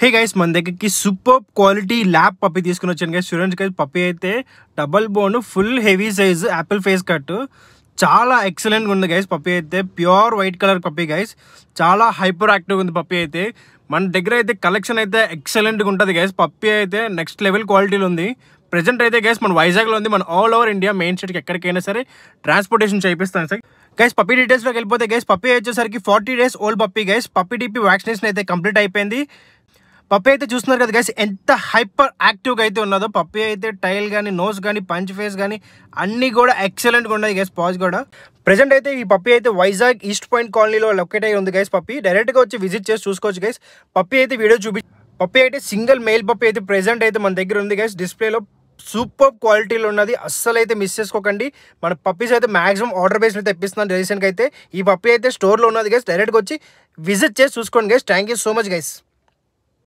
Hey guys, మన దగ్గరికి super quality lab puppy తీసుకుని వచ్చాను గైస్. చూడండి గైస్, పప్పీ అయితే double bone full heavy size Apple face cut చాలా ఎక్సలెంట్గా ఉంది గైస్. పప్పీ అయితే pure white colour puppy guys. చాలా హైపర్ యాక్టివ్గా ఉంది పప్పీ అయితే. మన దగ్గర అయితే కలెక్షన్ అయితే ఎక్సలెంట్గా ఉంటుంది గైస్. పప్పీ అయితే నెక్స్ట్ లెవెల్ క్వాలిటీలో ఉంది. ప్రెజెంట్ అయితే గైస్ మన వైజాగ్లో ఉంది. మన ఆల్ ఓవర్ ఇండియా మెయిన్ స్ట్రీట్కి ఎక్కడికైనా సరే ట్రాన్స్పోర్టేషన్ చేయిస్తాను సార్. గైస్ పప్పీ డీటెయిల్స్లోకి వెళ్ళిపోతే గైస్, పప్పీ వచ్చేసరికి 40 days old puppy guys. Puppy టీపీ వ్యాక్సినేషన్ అయితే కంప్లీట్ అయిపోయింది. పప్పీ అయితే చూస్తున్నారు కదా గైస్, ఎంత హైపర్ యాక్టివ్గా అయితే ఉన్నదో. పప్పీ అయితే టైల్ కానీ, నోస్ కానీ, పంచ్ ఫేస్ కానీ అన్నీ కూడా ఎక్సలెంట్గా ఉన్నాయి గైస్. పాజ్ కూడా ప్రెజెంట్ అయితే ఈ పప్పీ అయితే వైజాగ్ ఈస్ట్ పాయింట్ కాలనీలో లొకేట్ అయి ఉంది గైస్. పప్పీ డైరెక్ట్గా వచ్చి విజిట్ చేసి చూసుకోవచ్చు గైస్. పప్పీ అయితే వీడియో పప్పీ అయితే సింగిల్ మేల్ పప్పీ అయితే ప్రెజెంట్ అయితే మన దగ్గర ఉంది గైస్. డిస్ప్లేలో సూపర్ క్వాలిటీలో ఉన్నది, అస్సలు అయితే మిస్ చేసుకోకండి. మన పప్పీస్ అయితే మాక్సిమం ఆర్డర్ బేస్లో తెప్పిస్తున్నాను రీసెంట్గా అయితే. ఈ పప్పీ అయితే స్టోర్లో ఉన్నది గైస్. డైరెక్ట్గా వచ్చి విజిట్ చేసి చూసుకోండి guys. Thank you so much guys.